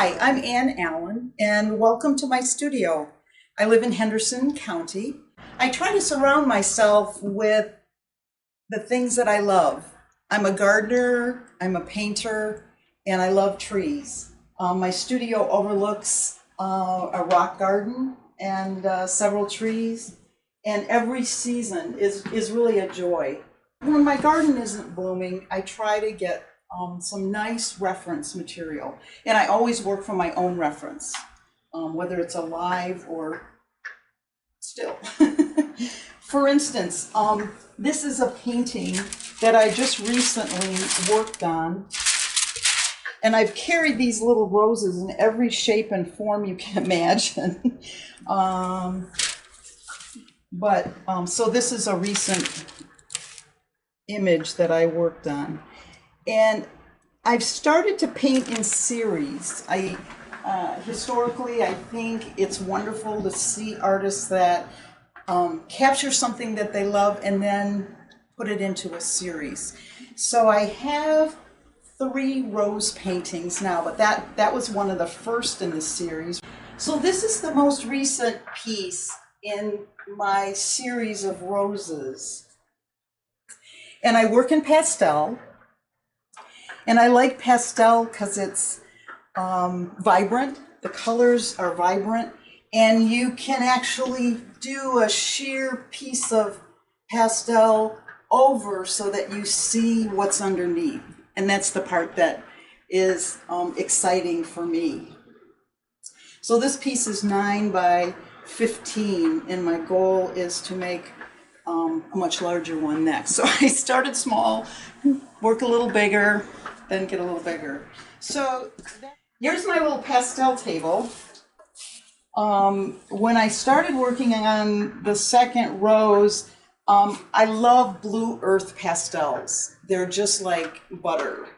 Hi, I'm Ann Allen, and welcome to my studio. I live in Henderson County. I try to surround myself with the things that I love. I'm a gardener, I'm a painter, and I love trees. My studio overlooks a rock garden and several trees, and every season is really a joy. When my garden isn't blooming, I try to get some nice reference material, and I always work from my own reference, whether it's alive or still. For instance, this is a painting that I just recently worked on, and I've carried these little roses in every shape and form you can imagine. So this is a recent image that I worked on. And I've started to paint in series. Historically, I think it's wonderful to see artists that capture something that they love and then put it into a series. So I have 3 rose paintings now, but that was one of the first in the series. So this is the most recent piece in my series of roses. And I work in pastel. And I like pastel because it's vibrant, the colors are vibrant, and you can actually do a sheer piece of pastel over so that you see what's underneath. And that's the part that is exciting for me. So this piece is 9 by 15, and my goal is to make a much larger one next. So I started small, work a little bigger, then get a little bigger. So here's my little pastel table. When I started working on the second rose, I love blue earth pastels. They're just like butter.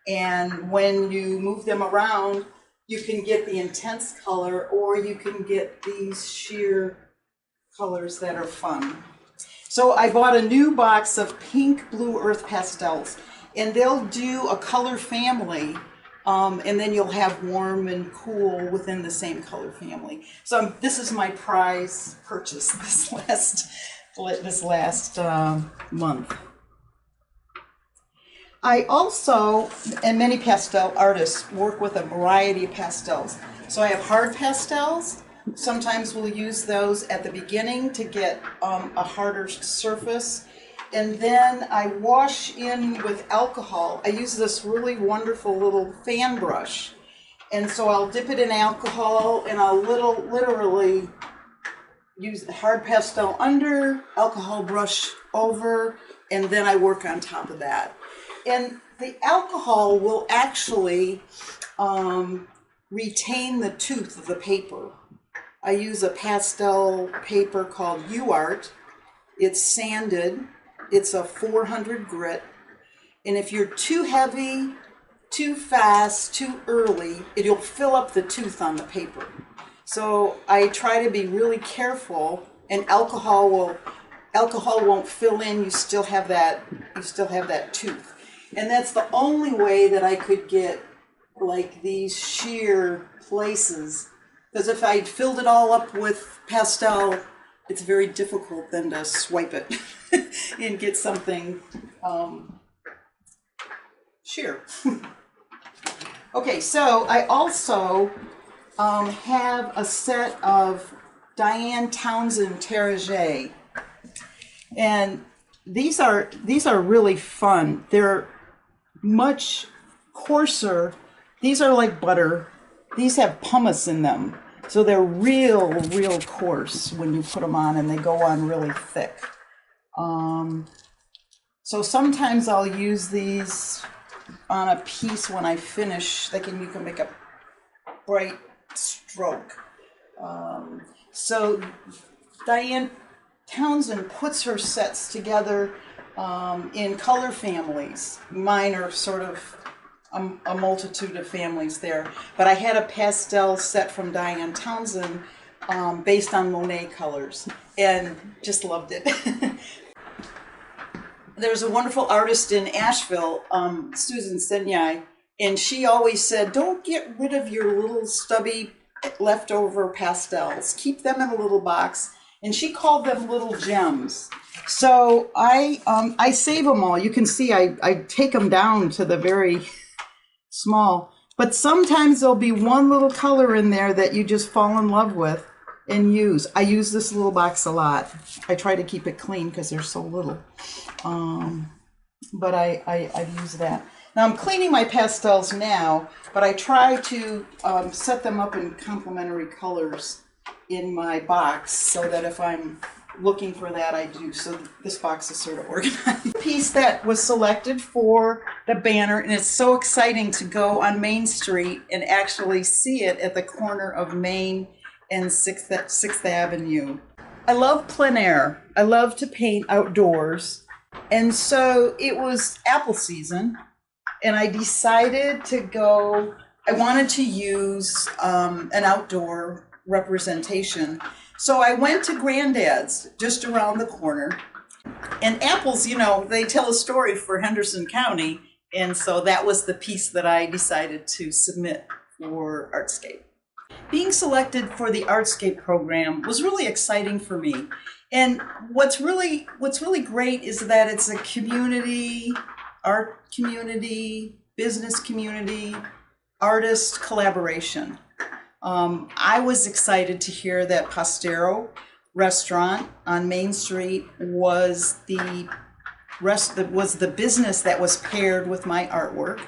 And when you move them around, you can get the intense color, or you can get these sheer colors that are fun. So I bought a new box of pink blue earth pastels, and they'll do a color family, and then you'll have warm and cool within the same color family. So this is my prize purchase this last month. I also, and many pastel artists, work with a variety of pastels. So I have hard pastels. Sometimes we'll use those at the beginning to get a harder surface. And then I wash in with alcohol. I use this really wonderful little fan brush. And so I'll dip it in alcohol, and I'll literally use the hard pastel under, alcohol brush over, and then I work on top of that. And the alcohol will actually retain the tooth of the paper. I use a pastel paper called UArt. It's sanded. It's a 400 grit. And if you're too heavy, too fast, too early, it'll fill up the tooth on the paper. So I try to be really careful, and alcohol won't fill in. You still have that tooth. And that's the only way that I could get like these sheer places. Because if I filled it all up with pastel, it's very difficult then to swipe it and get something sheer. Okay, so I also have a set of Diane Townsend Terragé, and these are really fun. They're much coarser. These are like butter. These have pumice in them. So they're real coarse when you put them on, and they go on really thick. So sometimes I'll use these on a piece when I finish. You can make a bright stroke. So Diane Townsend puts her sets together in color families. Mine are sort of a multitude of families there, but I had a pastel set from Diane Townsend based on Monet colors, and just loved it. There's a wonderful artist in Asheville, Susan Senyai, And she always said, don't get rid of your little stubby leftover pastels. Keep them in a little box. And she called them little gems. So I save them all. You can see I take them down to the very small. But sometimes there'll be one little color in there that you just fall in love with and use. I use this little box a lot. I try to keep it clean because there's so little. But I use that. Now I'm cleaning my pastels now, but I try to set them up in complementary colors in my box so that if I'm looking for that, I do. So this box is sort of organized. The piece that was selected for the banner, and it's so exciting to go on Main Street and actually see it at the corner of Main and 6th Avenue. I love plein air. I love to paint outdoors. And so it was apple season, and I decided to go, I wanted to use an outdoor representation. So I went to Granddad's just around the corner. And apples, you know, they tell a story for Henderson County. And so that was the piece that I decided to submit for ArtScape. Being selected for the ArtScape program was really exciting for me. And what's really great is that it's a community, art community, business community, artist collaboration. I was excited to hear that Postero restaurant on Main Street was the business that was paired with my artwork.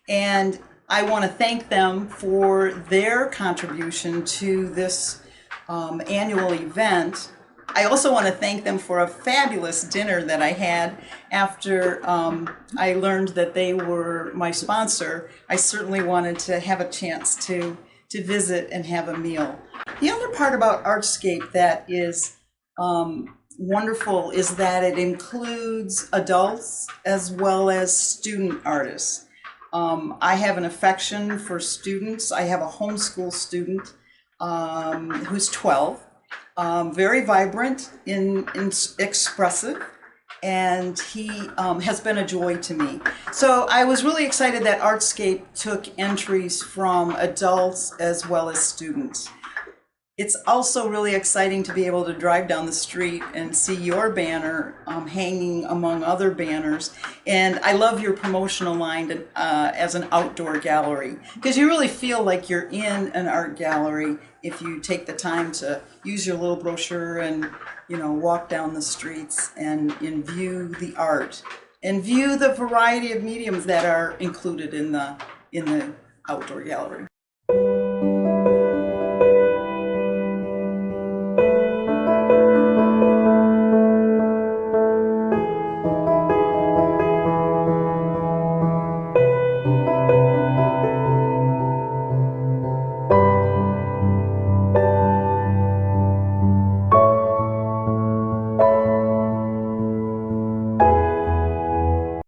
And I want to thank them for their contribution to this annual event. I also want to thank them for a fabulous dinner that I had after I learned that they were my sponsor. I certainly wanted to have a chance to visit and have a meal. The other part about ArtScape that is wonderful is that it includes adults as well as student artists. I have an affection for students. I have a homeschool student who's 12, very vibrant, expressive, and he has been a joy to me. So I was really excited that ArtScape took entries from adults as well as students. It's also really exciting to be able to drive down the street and see your banner hanging among other banners. And I love your promotional line as an outdoor gallery, because you really feel like you're in an art gallery if you take the time to use your little brochure and, you know, walk down the streets and view the art and view the variety of mediums that are included in the outdoor gallery.